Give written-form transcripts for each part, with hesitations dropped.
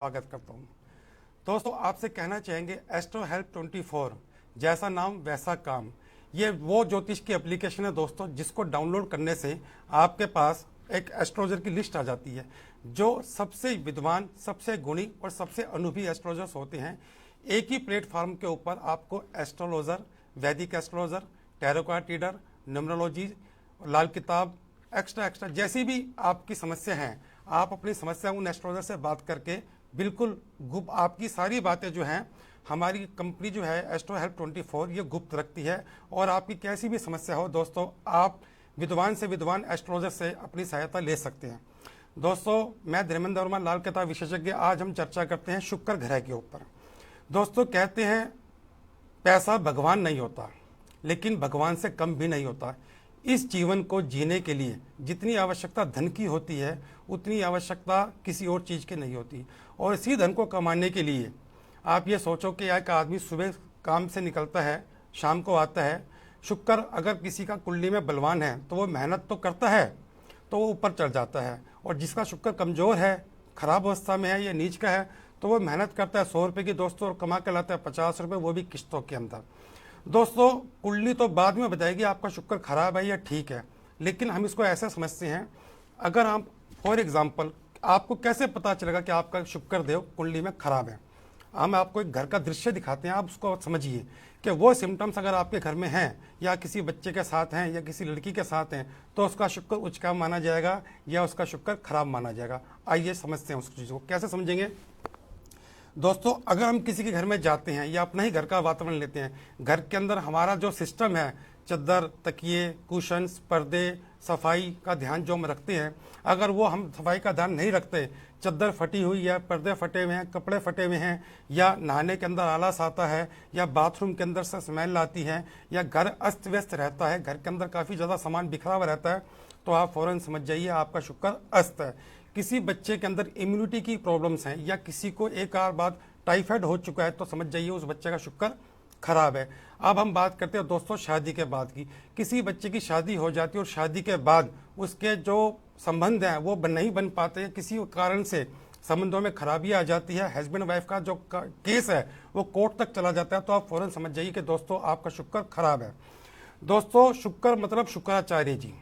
स्वागत करता हूँ। दोस्तों आपसे कहना चाहेंगे एस्ट्रो हेल्प 24 जैसा नाम वैसा काम। ये वो ज्योतिष की एप्लीकेशन है दोस्तों, जिसको डाउनलोड करने से आपके पास एक एस्ट्रोलॉजर की लिस्ट आ जाती है। जो सबसे विद्वान, सबसे गुणी और सबसे अनुभवी एस्ट्रोलॉजर्स होते हैं, एक ही प्लेटफॉर्म के ऊपर आपको एस्ट्रोलॉजर, वैदिक astrologer, tarot card reader, numerology, Lal Kitab, extra जैसी भी आपकी समस्या है, आप अपनी समस्या उन एस्ट्रोलॉजर से बात करके बिल्कुल गुप्त आपकी सारी बातें जो हैं, हमारी कंपनी जो है एस्ट्रो हेल्प 24 ये गुप्त रखती है। और आपकी कैसी भी समस्या हो दोस्तों, आप विद्वान से विद्वान एस्ट्रोलॉजर से अपनी सहायता ले सकते हैं। दोस्तों मैं धर्मेंद्र वर्मा, लाल किताब विशेषज्ञ। आज हम चर्चा करते हैं शुक्र ग्रह के ऊपर। दोस्तों कहते हैं पैसा भगवान नहीं होता, लेकिन भगवान से कम भी नहीं होता। इस जीवन को जीने के लिए जितनी आवश्यकता धन की होती है, उतनी आवश्यकता किसी और चीज़ की नहीं होती। और इसी धन को कमाने के लिए आप ये सोचो कि एक आदमी सुबह काम से निकलता है, शाम को आता है। शुक्र अगर किसी का कुंडली में बलवान है तो वो मेहनत तो करता है, तो वो ऊपर चढ़ जाता है। और जिसका शुक्र कमज़ोर है, ख़राब अवस्था में है या नीच का है, तो वो मेहनत करता है 100 रुपये की दोस्तों, और कमा के लाता है 50 रुपये, वो भी किस्तों के अंदर। दोस्तों कुंडली तो बाद में बताएगी आपका शुक्र खराब है या ठीक है, लेकिन हम इसको ऐसा समझते हैं, अगर हम फॉर एग्जांपल, आपको कैसे पता चलेगा कि आपका शुक्र देव कुंडली में खराब है? हम आपको एक घर का दृश्य दिखाते हैं, आप उसको समझिए कि वो सिम्टम्स अगर आपके घर में हैं, या किसी बच्चे के साथ हैं, या किसी लड़की के साथ हैं, तो उसका शुक्र उच्च का माना जाएगा या उसका शुक्र खराब माना जाएगा। आइए समझते हैं उस चीज़ को। कैसे समझेंगे दोस्तों? अगर हम किसी के घर में जाते हैं या अपना ही घर का वातावरण लेते हैं, घर के अंदर हमारा जो सिस्टम है, चद्दर, तकिए, कुशन्स, पर्दे, सफाई का ध्यान जो हम रखते हैं, अगर वो हम सफाई का ध्यान नहीं रखते, चद्दर फटी हुई है, पर्दे फटे हुए हैं, कपड़े फटे हुए हैं, या नहाने के अंदर आलस आता है, या बाथरूम के अंदर से स्मेल आती है, या घर अस्त व्यस्त रहता है, घर के अंदर काफ़ी ज़्यादा सामान बिखरा हुआ रहता है, तो आप फ़ौरन समझ जाइए आपका शुक्र अस्त है। किसी बच्चे के अंदर इम्यूनिटी की प्रॉब्लम्स हैं, या किसी को एक आध बार टाइफाइड हो चुका है, तो समझ जाइए उस बच्चे का शुक्र खराब है। अब हम बात करते हैं दोस्तों शादी के बाद की। किसी बच्चे की शादी हो जाती है और शादी के बाद उसके जो संबंध हैं वो नहीं बन पाते, किसी कारण से संबंधों में खराबी आ जाती है, हस्बैंड वाइफ का जो केस है वो कोर्ट तक चला जाता है, तो आप फौरन समझ जाइए कि दोस्तों आपका शुक्र खराब है। दोस्तों शुक्र मतलब शुक्राचार्य जी।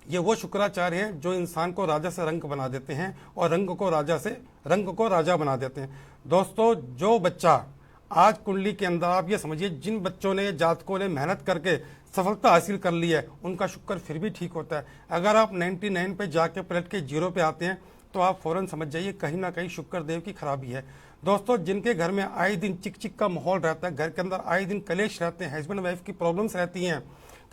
ये वो शुक्राचार्य हैं जो इंसान को राजा से रंग बना देते हैं और रंग को राजा बना देते हैं। दोस्तों जो बच्चा आज कुंडली के अंदर, आप ये समझिए, जिन बच्चों ने, जातकों ने मेहनत करके सफलता हासिल कर ली है, उनका शुक्र फिर भी ठीक होता है। अगर आप 99 पे जाके पलट के 0 पे आते हैं, तो आप फौरन समझ जाइए कहीं ना कहीं शुक्र देव की खराबी है। दोस्तों जिनके घर में आए दिन चिक चिक का माहौल रहता है, घर के अंदर आए दिन कलेश रहते हैं, हस्बैंड वाइफ की प्रॉब्लम्स रहती हैं,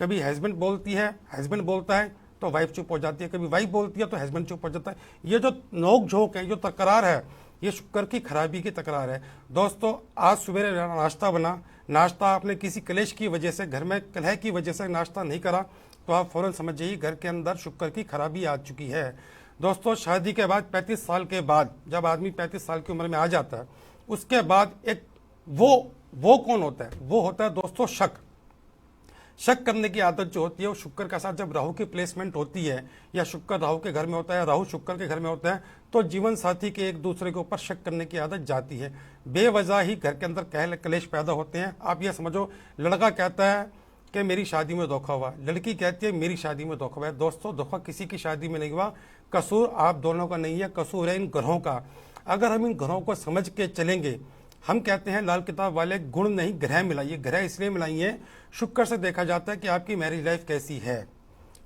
कभी हस्बैंड बोलती है, हस्बैंड बोलता है तो वाइफ चुप हो जाती है, कभी वाइफ बोलती है तो हस्बैंड चुप हो जाता है। ये जो नोक झोंक है, जो तकरार है, ये शुक्र की खराबी की तकरार है। दोस्तों आज सवेरे नाश्ता बना, नाश्ता आपने किसी कलेश की वजह से, घर में कलह की वजह से नाश्ता नहीं करा, तो आप फौरन समझ जाइए घर के अंदर शुक्र की खराबी आ चुकी है। दोस्तों शादी के बाद 35 साल के बाद, जब आदमी 35 साल की उम्र में आ जाता है, उसके बाद एक वो कौन होता है? वो होता है दोस्तों शक करने की आदत जो होती है, वो शुक्र के साथ जब राहु की प्लेसमेंट होती है, या शुक्र राहु के घर में होता है, राहु शुक्र के घर में होता है, तो जीवन साथी के एक दूसरे के ऊपर शक करने की आदत जाती है। बेवजह ही घर के अंदर कलेश पैदा होते हैं। आप ये समझो, लड़का कहता है कि मेरी शादी में धोखा हुआ, लड़की कहती है मेरी शादी में धोखा हुआ है। दोस्तों धोखा किसी की शादी में नहीं हुआ, कसूर आप दोनों का नहीं है, कसूर है इन ग्रहों का। अगर हम इन ग्रहों को समझ के चलेंगे, हम कहते हैं लाल किताब वाले, गुण नहीं ग्रह मिलाइए। ग्रह इसलिए मिलाइए, शुक्र से देखा जाता है कि आपकी मैरिज लाइफ कैसी है,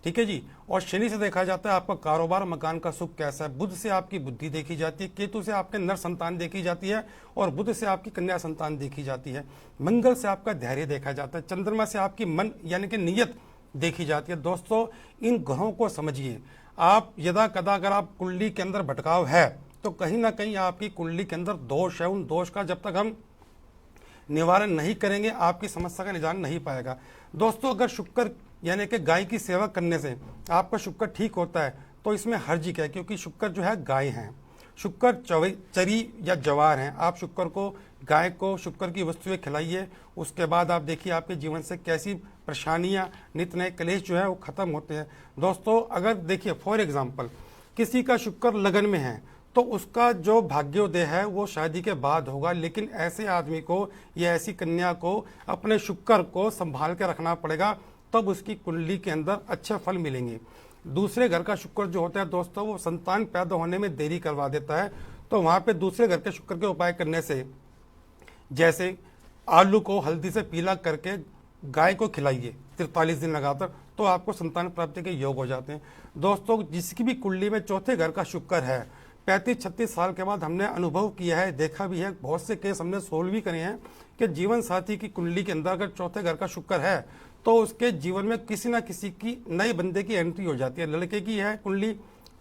ठीक है जी, और शनि से देखा जाता है आपका कारोबार, मकान का सुख कैसा है, बुध से आपकी बुद्धि देखी जाती है, केतु से आपके नर संतान देखी जाती है, और बुध से आपकी कन्या संतान देखी जाती है, मंगल से आपका धैर्य देखा जाता है, चंद्रमा से आपकी मन यानी कि नियत देखी जाती है। दोस्तों इन ग्रहों को समझिए। आप यदा कदा अगर आप कुंडली के अंदर भटकाव है, तो कहीं ना कहीं आपकी कुंडली के अंदर दोष है। उन दोष का जब तक हम निवारण नहीं करेंगे, आपकी समस्या का निदान नहीं पाएगा। दोस्तों अगर शुक्र यानी कि गाय की सेवा करने से आपका शुक्र ठीक होता है, तो इसमें हर्ज क्या है, क्योंकि शुक्र जो है गाय हैं, शुक्र चरी या जवार हैं। आप शुक्र को, गाय को शुक्र की वस्तुएं खिलाइए, उसके बाद आप देखिए आपके जीवन से कैसी परेशानियाँ, नित नए कलेश जो है वो खत्म होते हैं। दोस्तों अगर देखिए फॉर एग्जाम्पल किसी का शुक्र लगन में है, तो उसका जो भाग्योदय है वो शादी के बाद होगा। लेकिन ऐसे आदमी को या ऐसी कन्या को अपने शुक्र को संभाल के रखना पड़ेगा, तब उसकी कुंडली के अंदर अच्छे फल मिलेंगे। दूसरे घर का शुक्र जो होता है दोस्तों, वो संतान पैदा होने में देरी करवा देता है। तो वहाँ पे दूसरे घर के शुक्र के उपाय करने से, जैसे आलू को हल्दी से पीला करके गाय को खिलाइए 43 दिन लगातार, तो आपको संतान प्राप्ति के योग हो जाते हैं। दोस्तों, जिसकी भी कुंडली में चौथे घर का शुक्र है, 35-36 साल के बाद हमने अनुभव किया है, देखा भी है, बहुत से केस हमने सोल्व भी करे हैं कि जीवन साथी की कुंडली के अंदर अगर चौथे घर का शुक्र है तो उसके जीवन में किसी ना किसी की नए बंदे की एंट्री हो जाती है। लड़के की है कुंडली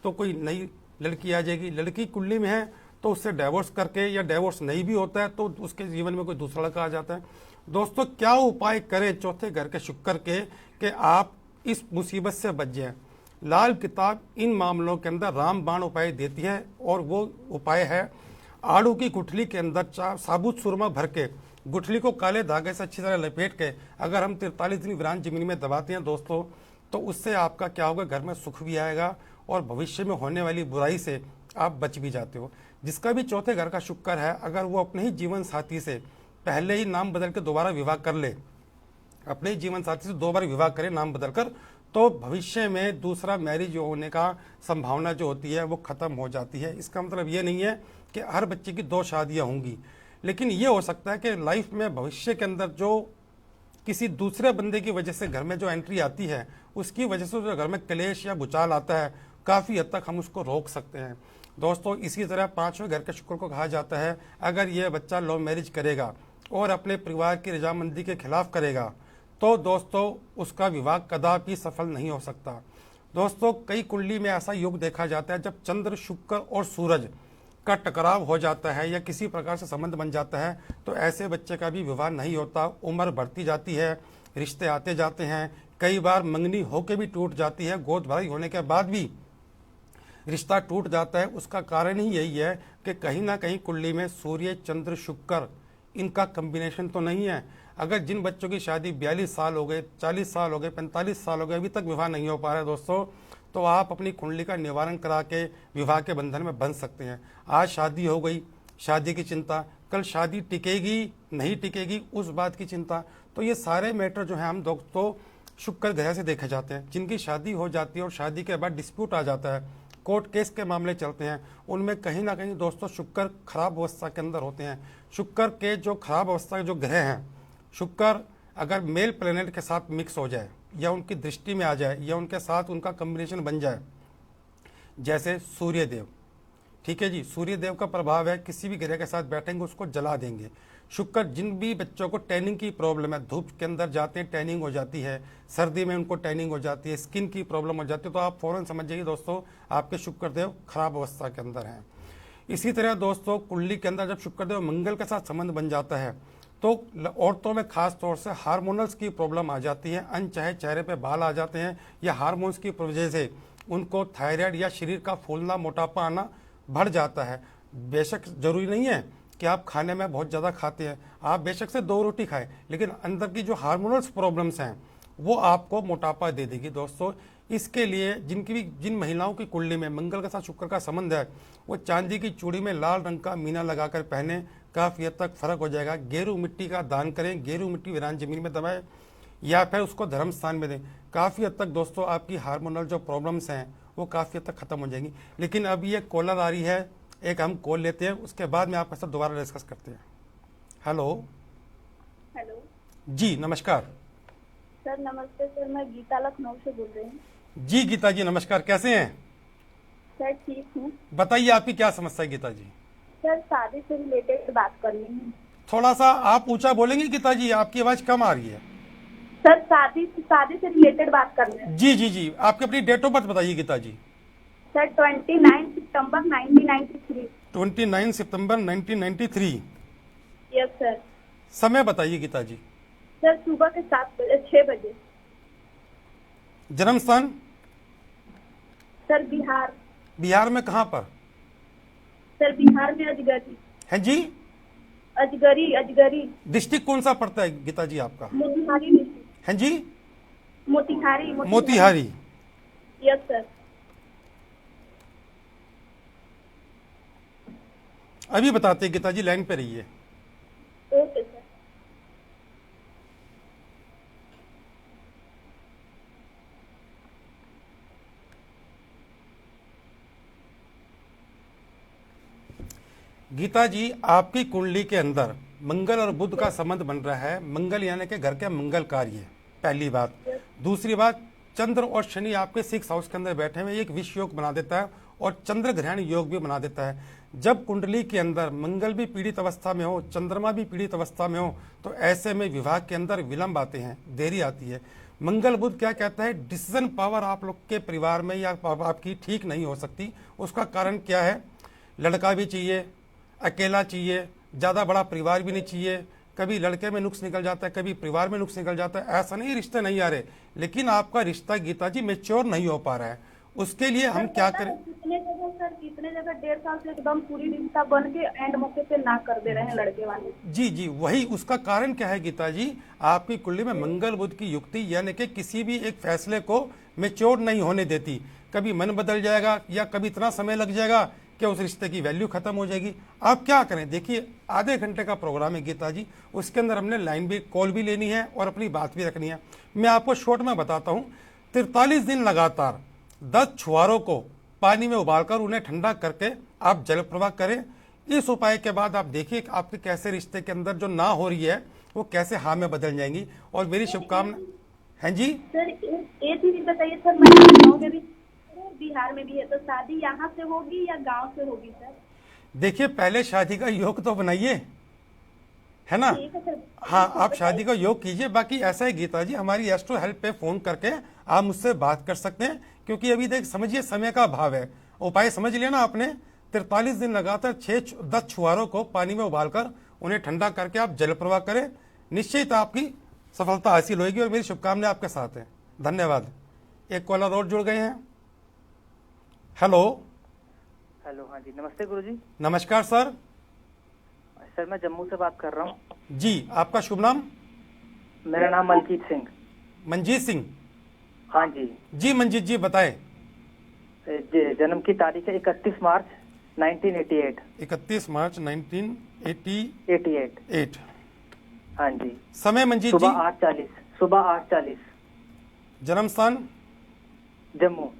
तो कोई नई लड़की आ जाएगी, लड़की कुंडली में है तो उससे डाइवोर्स करके, या डाइवोर्स नहीं भी होता है तो उसके जीवन में कोई दूसरा लड़का आ जाता है। दोस्तों, क्या उपाय करें चौथे घर के शुक्र के कि आप इस मुसीबत से बच जाएं? लाल किताब इन मामलों के अंदर रामबाण उपाय देती है, और वो उपाय है आड़ू की गुठली के अंदर साबुत सुरमा भर के गुठली को काले धागे से अच्छी तरह लपेट के अगर हम 43 दिन वीरान जमीन में दबाते हैं दोस्तों, तो उससे आपका क्या होगा, घर में सुख भी आएगा और भविष्य में होने वाली बुराई से आप बच भी जाते हो। जिसका भी चौथे घर का शुक्र है, अगर वो अपने ही जीवन साथी से पहले ही नाम बदल के दोबारा विवाह कर ले, अपने जीवन साथी से 2 बार विवाह करे नाम बदलकर, तो भविष्य में दूसरा मैरिज होने का संभावना जो होती है वो खत्म हो जाती है। इसका मतलब ये नहीं है कि हर बच्चे की 2 शादियां होंगी, लेकिन ये हो सकता है कि लाइफ में भविष्य के अंदर जो किसी दूसरे बंदे की वजह से घर में जो एंट्री आती है, उसकी वजह से जो घर में क्लेश या भूचाल आता है, काफ़ी हद तक हम उसको रोक सकते हैं। दोस्तों, इसी तरह 5वें घर के शुक्र को कहा जाता है, अगर ये बच्चा लव मैरिज करेगा और अपने परिवार की रजामंदी के खिलाफ करेगा तो दोस्तों उसका विवाह कदापि सफल नहीं हो सकता। दोस्तों, कई कुंडली में ऐसा योग देखा जाता है जब चंद्र, शुक्र और सूरज का टकराव हो जाता है या किसी प्रकार से संबंध बन जाता है, तो ऐसे बच्चे का भी विवाह नहीं होता। उम्र बढ़ती जाती है, रिश्ते आते जाते हैं, कई बार मंगनी होके भी टूट जाती है, गोद भराई होने के बाद भी रिश्ता टूट जाता है। उसका कारण ही यही है कि कहीं ना कहीं कुंडली में सूर्य, चंद्र, शुक्र इनका कॉम्बिनेशन तो नहीं है। अगर जिन बच्चों की शादी 42 साल हो गए, 40 साल हो गए, 45 साल हो गए, अभी तक विवाह नहीं हो पा रहा है दोस्तों, तो आप अपनी कुंडली का निवारण करा के विवाह के बंधन में बंध सकते हैं। आज शादी हो गई, शादी की चिंता, कल शादी टिकेगी नहीं टिकेगी उस बात की चिंता। तो ये सारे मैटर जो है हम दोस्तों शुक्र ग्रह से देखे जाते हैं। जिनकी शादी हो जाती है और शादी के बाद डिस्प्यूट आ जाता है, कोर्ट केस के मामले चलते हैं, उनमें कहीं ना कहीं दोस्तों शुक्र खराब अवस्था के अंदर होते हैं। शुक्र के जो खराब अवस्था के जो ग्रह हैं, शुक्र अगर मेल प्लेनेट के साथ मिक्स हो जाए या उनकी दृष्टि में आ जाए या उनके साथ उनका कॉम्बिनेशन बन जाए, जैसे सूर्यदेव, ठीक है जी, सूर्यदेव का प्रभाव है, किसी भी ग्रह के साथ बैठेंगे उसको जला देंगे। शुक्र, जिन भी बच्चों को टैनिंग की प्रॉब्लम है, धूप के अंदर जाते हैं टैनिंग हो जाती है, सर्दी में उनको टैनिंग हो जाती है, स्किन की प्रॉब्लम हो जाती है, तो आप फौरन समझ जाइए दोस्तों आपके शुक्रदेव खराब अवस्था के अंदर हैं। इसी तरह दोस्तों कुंडली के अंदर जब शुक्रदेव मंगल के साथ संबंध बन जाता है तो औरतों में खास तौर से हार्मोनल्स की प्रॉब्लम आ जाती है, अनचाहे चेहरे पे बाल आ जाते हैं, या हार्मोन्स की वजह से उनको थायराइड या शरीर का फूलना, मोटापा आना बढ़ जाता है। बेशक जरूरी नहीं है कि आप खाने में बहुत ज़्यादा खाते हैं, आप बेशक से 2 रोटी खाएं, लेकिन अंदर की जो हार्मोनल्स प्रॉब्लम्स हैं वो आपको मोटापा दे देगी। दोस्तों, इसके लिए जिन महिलाओं की कुंडली में मंगल के साथ शुक्र का संबंध है, वो चांदी की चूड़ी में लाल रंग का मीना लगाकर पहने, काफ़ी हद तक फर्क हो जाएगा। गेरू मिट्टी का दान करें, गेरू मिट्टी वीरान जमीन में दबाएं या फिर उसको धर्म स्थान में दें। काफ़ी हद तक दोस्तों आपकी हार्मोनल जो प्रॉब्लम्स हैं वो काफ़ी हद तक खत्म हो जाएंगी। लेकिन अब ये कॉलर आ रही है, एक हम कॉल लेते हैं, उसके बाद में आपके साथ दोबारा डिस्कस करते हैं। हेलो। हेलो जी नमस्कार सर। नमस्ते सर, मैं गीता लखनऊ से बोल रही हूँ। जी गीता जी नमस्कार, कैसे हैं? सर ठीक हूँ। बताइए आपकी क्या समस्या है गीता जी? सर शादी से रिलेटेड बात करनी है। थोड़ा सा आप ऊंचा बोलेंगे गीता जी, आपकी आवाज कम आ रही है। सर शादी से रिलेटेड बात करनी है। जी जी जी, आपकी अपनी डेट ऑफ बर्थ बताइए गीता जी। सर 29 सितंबर 1993। 29 सितंबर 1993। Yes sir. समय बताइए गीता जी। सर सुबह के 6 बजे। जन्म स्थान? सर बिहार। बिहार में कहाँ पर? सर बिहार में अजगरी। है जी? अजगरी। डिस्ट्रिक्ट कौन सा पड़ता है गीता जी आपका? मोतिहारी डिस्ट्रिक्ट। है जी? मोतिहारी। Yes sir. अभी बताते हैं गीता जी, लाइन पे रहिए। Okay sir. गीता जी, आपकी कुंडली के अंदर मंगल और बुध का संबंध बन रहा है। मंगल यानी कि घर के मंगल कार्य, पहली बात। दूसरी बात, चंद्र और शनि आपके 6 हाउस के अंदर बैठे हुए एक विष योग बना देता है और चंद्र ग्रहण योग भी बना देता है। जब कुंडली के अंदर मंगल भी पीड़ित अवस्था में हो, चंद्रमा भी पीड़ित अवस्था में हो, तो ऐसे में विवाह के अंदर विलंब आते हैं, देरी आती है। मंगल बुध क्या कहता है, डिसीजन पावर आप लोग के परिवार में या आपकी ठीक नहीं हो सकती। उसका कारण क्या है, लड़का भी चाहिए, अकेला चाहिए, ज़्यादा बड़ा परिवार भी नहीं चाहिए। कभी लड़के में नुक्स निकल जाता है, कभी परिवार में नुक्स निकल जाता है। ऐसा नहीं रिश्ते नहीं आ रहे, लेकिन आपका रिश्ता गीता जी मैच्योर नहीं हो पा रहा है। उसके लिए हम क्या करें? कितने जगह 1.5 साल से एकदम पूरी रिश्ता बन के एंड मौके पे ना कर दे रहे हैं लड़के वाले। जी जी, वही उसका कारण क्या है गीता जी, आपकी कुंडली में मंगल बुध की युक्ति यानी कि किसी भी एक फैसले को मैच्योर नहीं होने देती। कभी मन बदल जाएगा या कभी इतना समय लग जाएगा कि उस रिश्ते की वैल्यू खत्म हो जाएगी। आप क्या करें, देखिए आधे घंटे का प्रोग्राम है गीता जी, उसके अंदर हमने लाइन भी कॉल भी लेनी है और अपनी बात भी रखनी है। मैं आपको शॉर्ट में बताता हूँ। 43 दिन लगातार 10 छुहारों को पानी में उबालकर उन्हें ठंडा करके आप जल प्रवाह करें। इस उपाय के बाद आप देखिए कि आपके कैसे रिश्ते के अंदर जो ना हो रही है वो कैसे हाँ में बदल जाएंगी। और मेरी शुभकामना है जी। सर एक चीज बताइए सर, मैं गाँव में भी, बिहार में भी है, तो शादी यहाँ से होगी या गांव से होगी सर? देखिए पहले शादी का योग तो बनाइए, है ना। ठीक है सर। हाँ, आप शादी का योग कीजिए। बाकी ऐसा है गीता जी, हमारी एस्ट्रो हेल्प पे फोन करके आप मुझसे बात कर सकते हैं, क्योंकि अभी देख समझिए समय का अभाव है। उपाय समझ लिया ना आपने। 43 दिन लगातार 10 छुहारों को पानी में उबालकर उन्हें ठंडा करके आप जल प्रवाह करें, निश्चित आपकी सफलता हासिल होगी और मेरी शुभकामनाएं आपके साथ हैं। धन्यवाद। एक कॉलर और जुड़ गए हैं। हेलो। हेलो, हाँ जी, नमस्ते गुरुजी। नमस्कार सर। सर मैं जम्मू से बात कर रहा हूँ। जी, आपका शुभ नाम? मेरा नाम मलकीत सिंह। मंजीत सिंह? हाँ जी। जी मंजीत जी बताएं। जन्म की तारीख है 31 मार्च 1988। 31 मार्च 1988। हाँ जी। समय मंजीत जी? सुबह 8:40। सुबह 8:40। जन्म स्थान? जम्मू।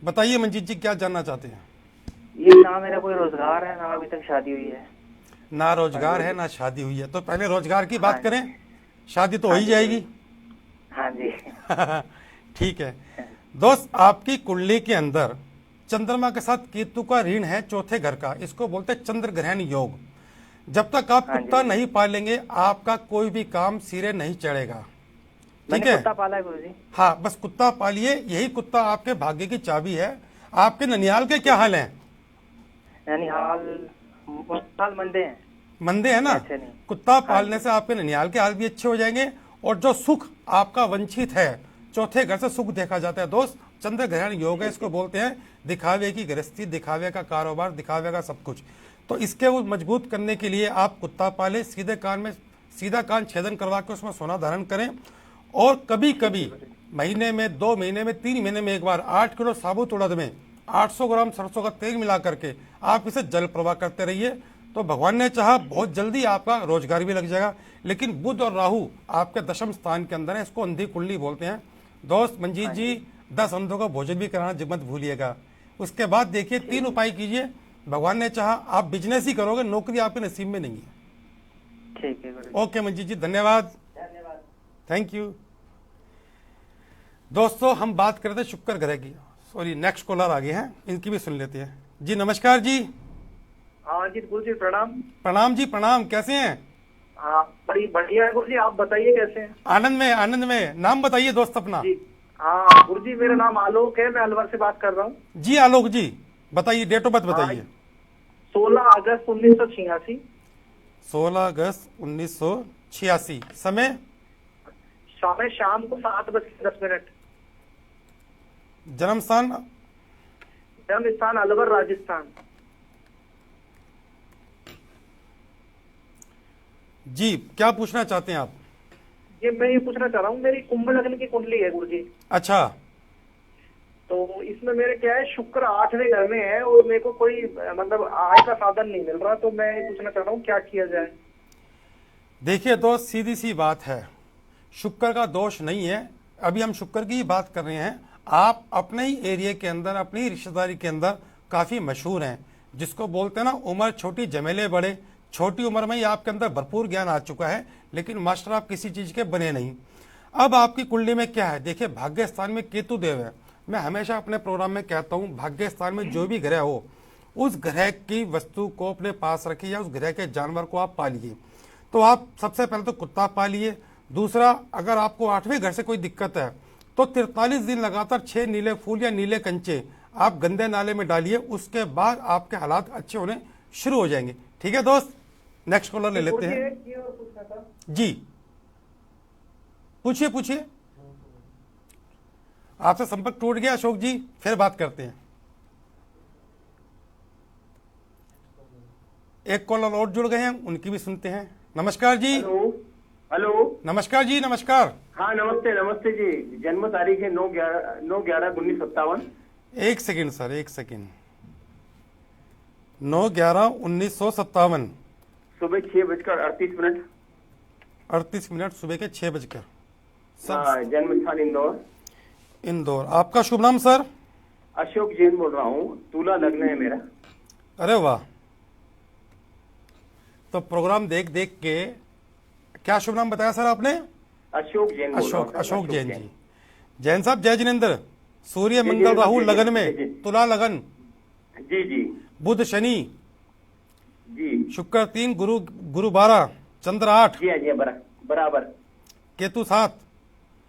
बताइए मंजीत जी, क्या जानना चाहते हैं? ये ना मेरा कोई रोजगार है, ना अभी तक शादी हुई है। ना रोजगार है, ना शादी हुई है, तो पहले रोजगार की बात हाँ करें, शादी तो हो ही जाएगी। हाँ जी। ठीक है दोस्त, आपकी कुंडली के अंदर चंद्रमा के साथ केतु का ऋण है चौथे घर का, इसको बोलते हैं चंद्र ग्रहण योग। जब तक आप कुत्ता नहीं पालेंगे आपका कोई भी काम सिरे नहीं चढ़ेगा। ठीक है, कुत्ता पाला है गुरुजी। हाँ, बस कुत्ता पालिए, यही कुत्ता आपके भाग्य की चाबी है। आपके ननिहाल के क्या हाल है? ननिहाल मंदे हैं। मंदे है ना। अच्छे नहीं। कुत्ता पालने से आपके ननिहाल के हाल भी अच्छे हो जाएंगे और जो सुख आपका वंचित है, चौथे घर से सुख देखा जाता है दोस्त। चंद्र ग्रहण योग है, इसको बोलते हैं दिखावे की गृहस्थी, दिखावे का कारोबार, दिखावे का सब कुछ। तो इसके वो मजबूत करने के लिए आप कुत्ता पाले, सीधे कान में सीधा कान छेदन करवा के उसमें सोना धारण करें और कभी कभी महीने में, 2 महीने में, 3 महीने में एक बार 8 किलो साबुत उड़द में 800 ग्राम सरसों का तेल मिला करके आप इसे जल प्रवाह करते रहिए। तो भगवान ने चाहा बहुत जल्दी आपका रोजगार भी लग जाएगा। लेकिन बुध और राहु आपके दशम स्थान के अंदर है, इसको अंधी कुंडली बोलते हैं दोस्त। मंजीत जी 10 अंधों का भोजन भी कराना मत भूलिएगा। उसके बाद देखिए 3 उपाय कीजिए, भगवान ने चाहा आप बिजनेस ही करोगे, नौकरी आपके नसीब में नहीं है। ठीक है गुरुजी। ओके मंजीत जी, धन्यवाद। Thank you. दोस्तों हम बात कर रहे थे शुक्र ग्रह की। सॉरी, नेक्स्ट कॉलर आ गए हैं, इनकी भी सुन लेते हैं। जी नमस्कार जी। हाँ जी गुरु जी, प्रणाम। प्रणाम जी प्रणाम, कैसे हैं? हाँ बड़ी बढ़िया है गुरु जी, आप बताइए कैसे हैं? आनंद में, आनंद में। नाम बताइए दोस्त अपना। जी हाँ गुरु जी, मेरा नाम आलोक है, मैं अलवर से बात कर रहा हूँ। जी आलोक जी बताइए, डेट ऑफ बर्थ बताइए। 16 अगस्त 1986। 16 अगस्त 1986। समय? शाम को 7:10। जन्म स्थान? जन्म स्थान अलवर, राजस्थान। जी क्या पूछना चाहते हैं आप? ये मैं ये पूछना चाह रहा हूँ, मेरी कुंभ लग्न की कुंडली है गुरु जी। अच्छा। तो इसमें मेरे क्या है, शुक्र 8वें घर में है और मेरे को कोई मतलब आय का साधन नहीं मिल रहा, तो मैं ये पूछना चाह रहा हूँ क्या किया जाए। देखिए दोस्त, सीधी सी बात है, शुक्र का दोष नहीं है। अभी हम शुक्र की ही बात कर रहे हैं। आप अपने ही एरिया के अंदर, अपनी ही रिश्तेदारी के अंदर काफ़ी मशहूर हैं, जिसको बोलते हैं ना उम्र छोटी जमेले बड़े। छोटी उम्र में ही आपके अंदर भरपूर ज्ञान आ चुका है, लेकिन मास्टर आप किसी चीज़ के बने नहीं। अब आपकी कुंडली में क्या है, देखिए भाग्य स्थान में केतु देव है। मैं हमेशा अपने प्रोग्राम में कहता हूँ, भाग्य स्थान में जो भी ग्रह हो, उस ग्रह की वस्तु को अपने पास रखिए या उस ग्रह के जानवर को आप पालिए। तो आप सबसे पहले तो कुत्ता पालिए। दूसरा, अगर आपको 8वें घर से कोई दिक्कत है तो 43 दिन लगातार 6 नीले फूल या नीले कंचे आप गंदे नाले में डालिए। उसके बाद आपके हालात अच्छे होने शुरू हो जाएंगे। ठीक है दोस्त, नेक्स्ट कॉलर ले लेते हैं। जी पूछिए पूछिए। आपसे संपर्क टूट गया अशोक जी, फिर बात करते हैं। एक कॉलर और जुड़ गए हैं, उनकी भी सुनते हैं। नमस्कार जी। हेलो। नमस्कार जी, नमस्कार। हाँ नमस्ते, नमस्ते जी। जन्म तारीख है 9/11/1957। एक सेकेंड सर, एक सेकेंड। 9/11/1957, सुबह 6:38। 38 सुबह के 6 बजकर। हाँ, जन्म स्थान इंदौर। इंदौर। आपका शुभ नाम सर? अशोक जैन बोल रहा हूँ, तुला लग्न है मेरा। अरे वाह, तो प्रोग्राम देख देख के, क्या शुभ नाम बताया सर आपने? अशोक जैन। अशोक जैन जी। जैन साहब, जय जिनेन्द्र। सूर्य मंगल राहु लगन में, तुला लगन। जी जी। बुध शनि जी। शुक्र 3, गुरु 12, चंद्र 8। जी हाँ जी, बराबर। केतु 7।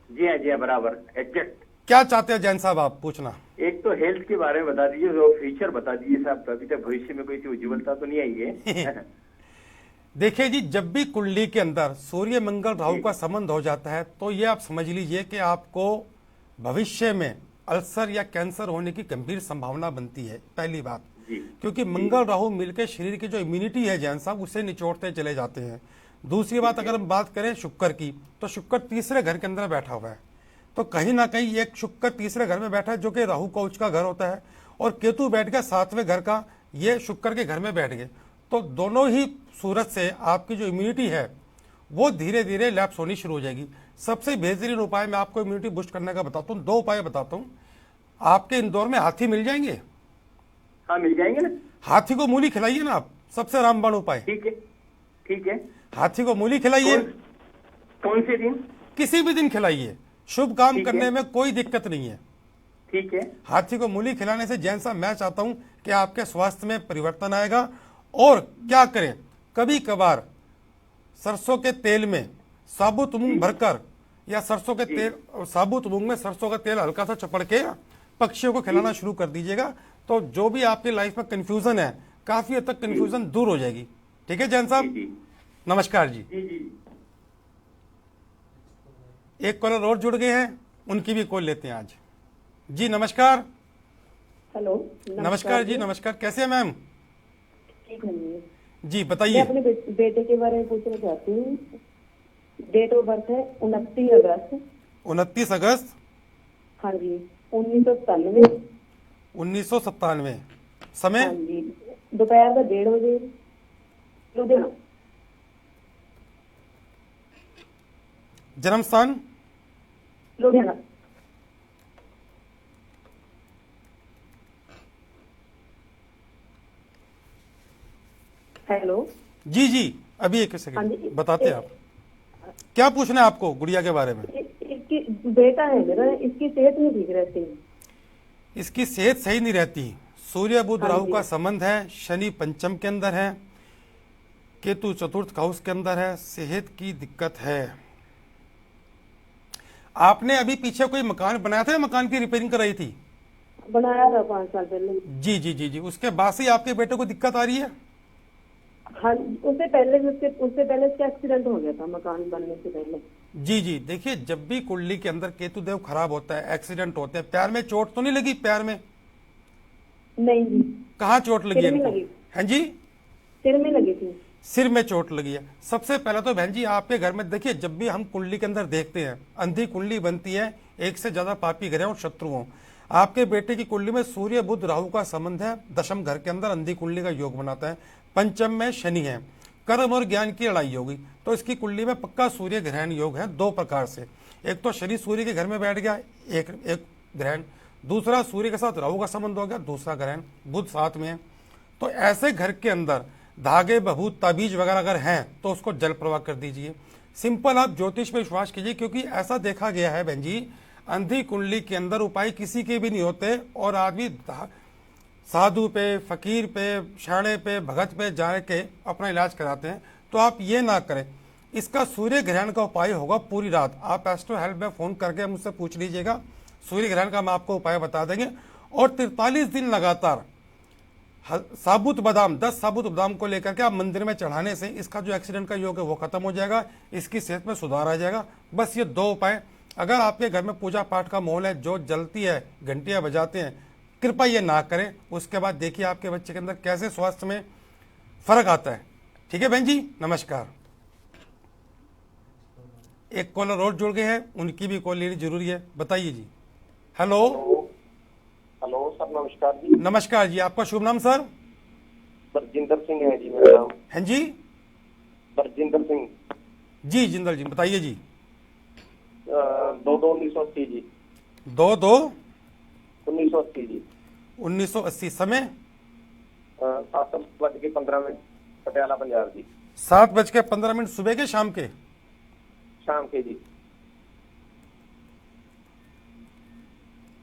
जी हाँ जी, बराबर एग्जैक्ट। क्या चाहते हैं जैन साहब आप पूछना? एक तो हेल्थ के बारे में बता दीजिए, जो फ्यूचर बता दीजिए साहब। अभी तक भविष्य में कोई उज्ज्वलता तो नहीं आई है। देखिए जी, जब भी कुंडली के अंदर सूर्य मंगल राहु का संबंध हो जाता है तो ये आप समझ लीजिए कि आपको भविष्य में अल्सर या कैंसर होने की गंभीर संभावना बनती है, पहली बात। क्योंकि मंगल राहु मिलकर शरीर की जो इम्यूनिटी है जैन साहब, उसे निचोड़ते चले जाते हैं। दूसरी बात, अगर हम बात करें शुक्र की, तो शुक्र तीसरे घर के अंदर बैठा हुआ है। तो कहीं ना कहीं एक शुक्र तीसरे घर में बैठा है, जो कि राहु कोच का घर होता है, और केतु बैठ गया 7वें घर का, ये शुक्र के घर में बैठ गए। तो दोनों ही सूरत से आपकी जो इम्यूनिटी है वो धीरे धीरे लैप्स होनी शुरू हो जाएगी। सबसे बेहतरीन उपाय मैं आपको इम्यूनिटी बूस्ट करने का बताता हूँ, 2 उपाय बताता हूँ। आपके इंदौर में हाथी मिल जाएंगे? हाँ मिल जाएंगे ना। हाथी को मूली खिलाइए ना आप, सबसे रामबाण उपाय। ठीक है, ठीक है। हाथी को मूली खिलाइए। कौन से दिन? किसी भी दिन खिलाइए, शुभ काम करने में कोई दिक्कत नहीं है। ठीक है। हाथी को मूली खिलाने से जैन साहब, मैं चाहता हूं कि आपके स्वास्थ्य में परिवर्तन आएगा। और क्या करें, कभी कभार सरसों के तेल में साबुत मूंग भरकर, या सरसों के तेल, साबुत मूंग में सरसों का तेल हल्का सा चपड़ के पक्षियों को खिलाना शुरू कर दीजिएगा। तो जो भी आपकी लाइफ में कंफ्यूजन है, काफी हद तक कंफ्यूजन दूर हो जाएगी। ठीक है जैन साहब, नमस्कार जी। एक कॉलर और जुड़ गए हैं, उनकी भी कॉल लेते हैं आज। जी नमस्कार। हेलो। नमस्कार जी, नमस्कार। कैसे हैं मैम? ठीक है जी मैं बताइए। अपने बेटे के बारे में पूछना चाहती हूँ। डेट ऑफ बर्थ है 29 अगस्त। 29 अगस्त। हाँ जी, 1997। 1997। समय? हाँ जी, दोपहर का 1:30 बजे, लुधियाना। जन्म स्थान? लुधियाना। हेलो। जी जी, अभी एक हाँ सेकंड जी, बताते हैं आप। क्या पूछना है आपको गुड़िया के बारे में? इसकी बेटा है मेरा, इसकी सेहत नहीं ठीक रहती। इसकी सेहत सही नहीं रहती। सूर्य बुध हाँ राहु जी। का संबंध है, शनि पंचम के अंदर है, केतु चतुर्थ हाउस के अंदर है, सेहत की दिक्कत है। आपने अभी पीछे कोई मकान बनाया था या मकान की रिपेयरिंग कराई थी? बनाया था 5 साल पहले। जी जी जी जी, उसके बाद से आपके बेटे को दिक्कत आ रही है? हाँ, उससे पहले इसका एक्सीडेंट हो गया था मकान बनने से पहले। जी जी, देखिए जब भी कुंडली के अंदर केतु देव खराब होता है, एक्सीडेंट होते हैं, पैर में चोट तो नहीं लगी? पैर में नहीं जी। कहाँ चोट लगी है सिर में इनको? लगी। हाँ जी, सिर में लगी थी। सिर में चोट लगी है। सबसे पहले तो बहन जी आपके घर में देखिए, जब भी हम कुंडली के अंदर देखते हैं, अंधी कुंडली बनती है, एक से ज्यादा पापी ग्रह और शत्रु हों। आपके बेटे की कुंडली में सूर्य बुध राहु का संबंध है, दशम घर के अंदर अंधी कुंडली का योग बनाता है, पंचम में शनि है, कर्म और ज्ञान की लड़ाई होगी। तो इसकी कुंडली में पक्का सूर्य ग्रहण योग है दो प्रकार से, एक तो शनि सूर्य के घर में बैठ गया एक ग्रहण, दूसरा सूर्य के साथ राहु का संबंध हो गया दूसरा ग्रहण, बुध साथ में है। तो ऐसे घर के अंदर धागे बभूत ताबीज वगैरह अगर हैं तो उसको जल प्रवाह कर दीजिए। सिंपल आप ज्योतिष पे विश्वास कीजिए, क्योंकि ऐसा देखा गया है बहन जी, अंधी कुंडली के अंदर उपाय किसी के भी नहीं होते और आदमी साधु पे, फकीर पे, शाणे पे, भगत पे जा के अपना इलाज कराते हैं। तो आप ये ना करें। इसका सूर्य ग्रहण का उपाय होगा पूरी रात। आप एस्ट्रो हेल्प में फ़ोन करके मुझसे पूछ लीजिएगा, सूर्य ग्रहण का हम आपको उपाय बता देंगे। और 43 दिन लगातार साबुत बादाम, 10 साबुत बादाम को लेकर के आप मंदिर में चढ़ाने से इसका जो एक्सीडेंट का योग है वो खत्म हो जाएगा, इसकी सेहत में सुधार आ जाएगा। बस ये 2 उपाय। अगर आपके घर में पूजा पाठ का माहौल है, जो जलती है, घंटियां बजाते हैं, कृपया ये ना करें। उसके बाद देखिए आपके बच्चे के अंदर कैसे स्वास्थ्य में फर्क आता है। ठीक है बहन जी, नमस्कार। एक कॉलर और जुड़ गए हैं, उनकी भी कॉल लेनी जरूरी है, बताइए जी। हेलो हेलो सर, नमस्कार जी। नमस्कार जी, आपका शुभ नाम सर? बरजिंदर सिंह है जी मेरा नाम। हैं जी? बरजिंदर सिंह जी। जिंदल जी बताइए जी। 2/2/1980 जी। 2/2/1980 जी। 1980। समय 7:15 पटियाला पंजाब जी। 7:15 सुबह के शाम के? शाम के जी।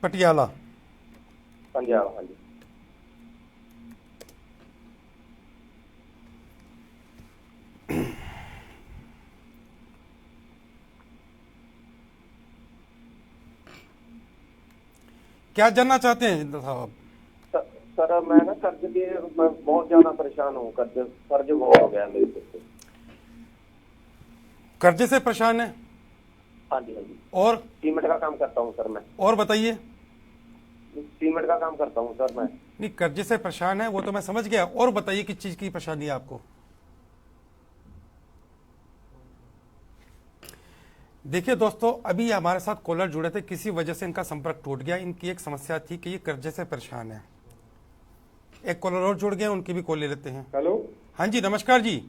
पटियाला पंजाब। हाँ जी। क्या जानना चाहते हैं जिंदल साहब? सर मैं ना मैं बहुत ज्यादा परेशान हूँ, कर्ज बहुत हो गया मेरे से। कर्जे से परेशान है? हाँ जी हाँ जी। और सीमेंट का काम करता हूँ सर मैं। और बताइए। सीमेंट का काम करता हूँ सर मैं। नहीं, कर्जे से परेशान है वो तो मैं समझ गया, और बताइए किस चीज की परेशानी है आपको? देखिए दोस्तों, अभी हमारे साथ कॉलर जुड़े थे, किसी वजह से इनका संपर्क टूट गया। इनकी एक समस्या थी कि ये कर्जे से परेशान है। एक कॉलर और जुड़ गए, उनकी भी कॉल ले लेते हैं। हेलो। हाँ जी, नमस्कार जी।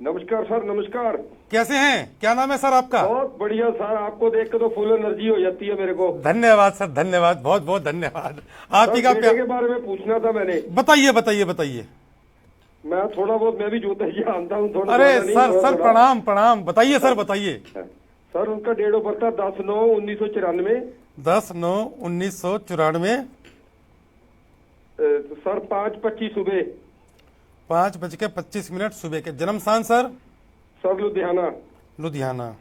नमस्कार सर, नमस्कार। कैसे हैं? क्या नाम है सर आपका? बहुत बढ़िया सर, आपको देख के तो फुल एनर्जी हो जाती है मेरे को। धन्यवाद सर, धन्यवाद, बहुत बहुत धन्यवाद। आप ही का बेटे के बारे में पूछना था मैंने। बताइए बताइए बताइए। मैं थोड़ा बहुत, मैं भी ज्योतिष जानता हूँ थोड़ा। अरे सर प्रणाम प्रणाम, बताइए सर बताइए। सर उनका डेट ऑफ बर्थ था 10/9/1994। 10/9/1994। सर 5:25 सुबह। 5:25 सुबह के। जन्म स्थान सर? सर लुधियाना। लुधियाना।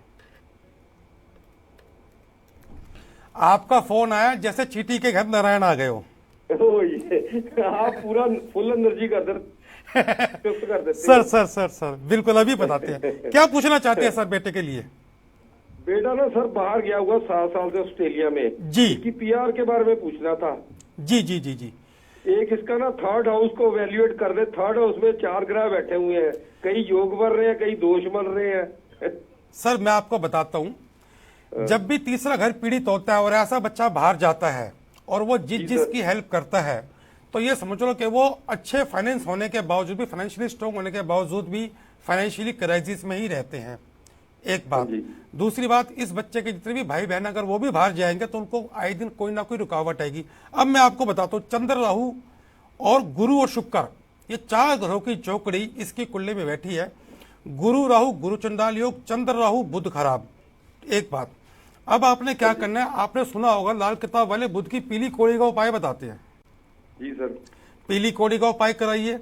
आपका फोन आया जैसे चींटी के घर नारायण आ गए हो। आप पूरा फुल एनर्जी कर देते। सर बिल्कुल, अभी बताते हैं। क्या पूछना चाहते हैं सर बेटे के लिए? बेटा ना सर बाहर गया हुआ 7 साल से ऑस्ट्रेलिया में जी। इसकी पीआर के बारे में पूछना था। जी जी जी जी। एक इसका ना 3rd हाउस को वैल्यूएट कर दे। 3rd हाउस में 4 ग्रह बैठे हुए हैं, कई योग बन रहे हैं, कई दोष बन रहे हैं। सर मैं आपको बताता हूँ, जब भी तीसरा घर पीड़ित होता है और ऐसा बच्चा बाहर जाता है और वो जिसकी हेल्प करता है, तो ये समझ लो कि वो अच्छे फाइनेंस होने के बावजूद भी, फाइनेंशियली स्ट्रॉन्ग होने के बावजूद भी फाइनेंशियली क्राइसिस में ही रहते हैं। एक बात। दूसरी बात, इस बच्चे के जितने भी भाई बहन अगर वो भी बाहर जाएंगे तो उनको आए दिन कोई ना कोई रुकावट आएगी। अब मैं आपको बताता हूँ, चंद्र, राहु और गुरु और शुक्र, ये 4 ग्रहों की चौकड़ी इसकी कुंडली में बैठी है। गुरु राहु, गुरु चंडाल योग, चंद्र राहु, बुध खराब। एक बात। अब आपने क्या करना है, आपने सुना होगा लाल किताब वाले बुध की पीली कौड़ी का उपाय बताते हैं। जी सर। पीली कौड़ी का उपाय कराइए,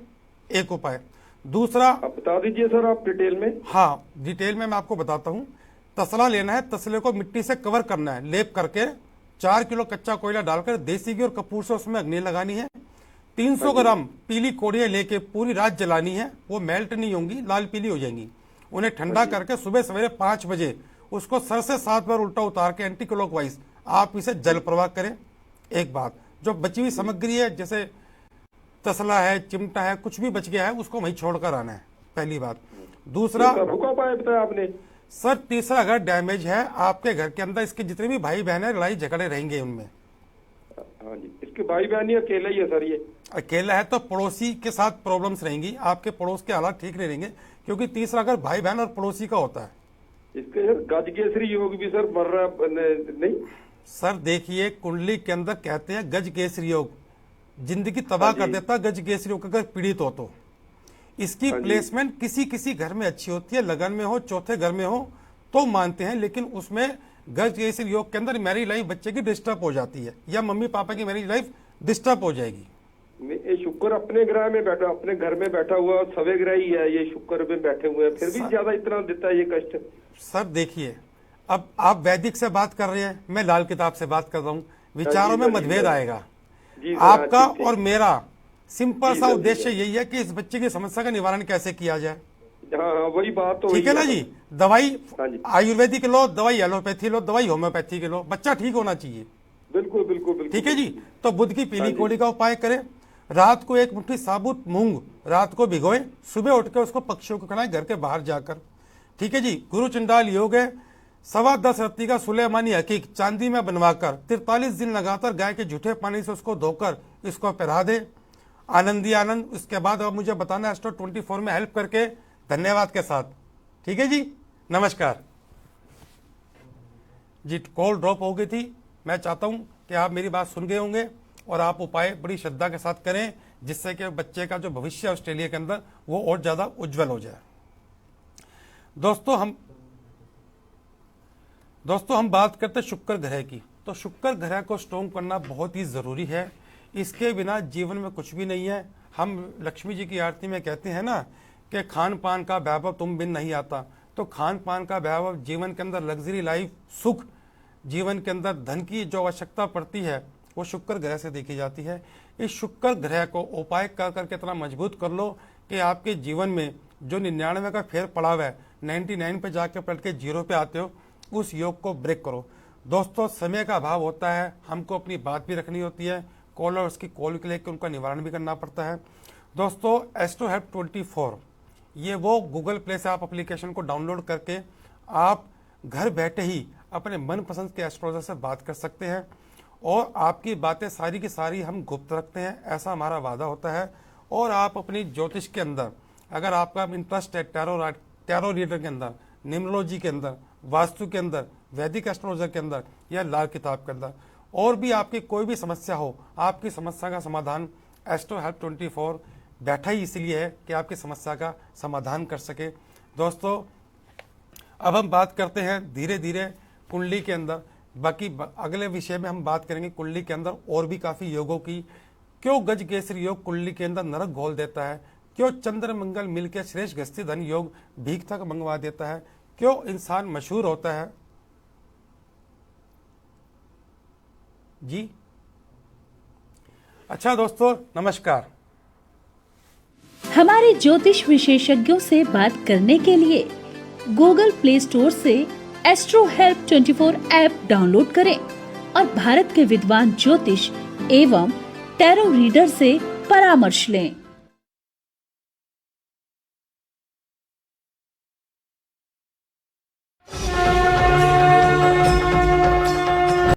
एक उपाय। दूसरा आप बता दीजिए सर, आप डिटेल में। हाँ, डिटेल में मैं आपको बताता हूँ। तसला लेना है, तसले को मिट्टी से कवर करना है, लेप करके 4 किलो कच्चा कोयला डालकर देसी घी और कपूर से उसमें अग्नि लगानी है। 300 ग्राम पीली कोड़ियाँ लेके पूरी रात जलानी है। वो मेल्ट नहीं होंगी, लाल पीली हो जाएंगी। उन्हें ठंडा करके सुबह सवेरे 5 बजे उसको सर से 7 बार उल्टा उतार के एंटी क्लॉकवाइज आप इसे जल प्रवाह करें। एक बात। जो बची हुई सामग्री है, जैसे तसला है, चिमटा है, कुछ भी बच गया है, उसको वहीं छोड़कर आना है, पहली बात। दूसरा, बताया आपने सर, तीसरा अगर डैमेज है आपके घर के अंदर, इसके जितने भी भाई बहन है लड़ाई झगड़े रहेंगे उनमें। हाँ जी, इसके भाई बहन ही अकेला ही है सर ये। अकेला है तो पड़ोसी के साथ प्रॉब्लम्स रहेंगी, आपके पड़ोस के हालात ठीक नहीं रहेंगे, क्योंकि तीसरा अगर भाई बहन और पड़ोसी का होता है। इसके सर गज केसरी योग भी सर मर रहा नहीं सर देखिए, कुंडली के अंदर कहते हैं गज केसरी योग जिंदगी तबाह कर देता है। गज केसरी योग अगर पीड़ित हो तो इसकी प्लेसमेंट किसी किसी घर में अच्छी होती है, लगन में हो, चौथे घर में हो तो मानते हैं, लेकिन उसमें गज केसरी योग के अंदर मैरिज लाइफ बच्चे की डिस्टर्ब हो जाती है या मम्मी पापा की मैरिज लाइफ डिस्टर्ब हो जाएगी। ये शुक्र अपने ग्रह में बैठा, अपने घर में बैठा हुआ सवे ग्रह ही है, ये शुक्र में बैठे हुए हैं, फिर भी ज्यादा इतना देता है ये कष्ट। सर देखिए, अब आप वैदिक से बात कर रहे हैं, मैं लाल किताब से बात कर रहा हूँ, विचारों में मतभेद आएगा आपका और मेरा। सिंपल सा उद्देश्य यही है कि इस बच्चे की समस्या का निवारण कैसे किया जाए। हाँ वही बात तो ठीक है ना जी। दवाई आयुर्वेदिक लो, दवाई एलोपैथी लो, दवाई होम्योपैथी के लो, बच्चा ठीक होना चाहिए। बिल्कुल बिल्कुल बिल्कुल। ठीक है जी। तो बुध की पीली कौड़ी का उपाय करें, रात को एक मुट्ठी साबुत मूंग रात को भिगोए, सुबह उठ के उसको पक्षियों को खिलाएं घर के बाहर जाकर। ठीक है जी। गुरु चंडाल योग है, 10.25 रत्ती का सुलेमानी हकीक चांदी में बनवाकर 43 दिन लगातार गाय के जूठे पानी से उसको धोकर इसको पिला दे। आनंदी आनंद। उसके बाद अब मुझे बताना है एस्ट्रो 24 में हेल्प करके, धन्यवाद के साथ। ठीक है जी, नमस्कार जी। कॉल ड्रॉप हो गई थी, मैं चाहता हूं कि आप मेरी बात सुन गए होंगे और आप उपाय बड़ी श्रद्धा के साथ करें, जिससे कि बच्चे का जो भविष्य है ऑस्ट्रेलिया के अंदर वो और ज्यादा उज्जवल हो जाए। दोस्तों हम बात करते हैं शुक्र ग्रह की। तो शुक्र ग्रह को स्ट्रॉन्ग करना बहुत ही जरूरी है, इसके बिना जीवन में कुछ भी नहीं है। हम लक्ष्मी जी की आरती में कहते हैं ना कि खान पान का वैभव तुम बिन नहीं आता। तो खान पान का वैभव, जीवन के अंदर लग्जरी लाइफ, सुख, जीवन के अंदर धन की जो आवश्यकता पड़ती है वो शुक्र ग्रह से देखी जाती है। इस शुक्र ग्रह को उपाय कर करके इतना मजबूत कर लो कि आपके जीवन में जो 99 का फेर पड़ा हुआ है 99 पे जाके पलट के 0 पे आते हो, उस योग को ब्रेक करो। दोस्तों समय का अभाव होता है, हमको अपनी बात भी रखनी होती है, कॉलर्स की कॉल के लेकर उनका निवारण भी करना पड़ता है। दोस्तों एस्ट्रो हेल्प 24 ये वो गूगल प्ले से आप एप्लीकेशन को डाउनलोड करके आप घर बैठे ही अपने मनपसंद के एस्ट्रोलॉजर से बात कर सकते हैं और आपकी बातें सारी की सारी हम गुप्त रखते हैं, ऐसा हमारा वादा होता है। और आप अपनी ज्योतिष के अंदर अगर आपका इंटरेस्ट है टैरो रीडर के अंदर, न्यूमरोलॉजी के अंदर, वास्तु के अंदर, वैदिक एस्ट्रोलॉजर के अंदर या लाल किताब के अंदर, और भी आपकी कोई भी समस्या हो, आपकी समस्या का समाधान एस्ट्रो हेल्प 24 बैठा ही इसलिए है कि आपकी समस्या का समाधान कर सके। दोस्तों अब हम बात करते हैं धीरे धीरे कुंडली के अंदर, बाकी अगले विषय में हम बात करेंगे कुंडली के अंदर और भी काफी योगों की। क्यों गज केसरी योग कुंडली के अंदर नरक घोल देता है, क्यों चंद्र मंगल मिलकर श्रेष्ठ गस्ती धन योग भीख तक मंगवा देता है, क्यों इंसान मशहूर होता है जी। अच्छा दोस्तों नमस्कार। हमारे ज्योतिष विशेषज्ञों से बात करने के लिए गूगल प्ले स्टोर से एस्ट्रो हेल्प 24 ऐप डाउनलोड करें और भारत के विद्वान ज्योतिष एवं टैरो रीडर से परामर्श लें।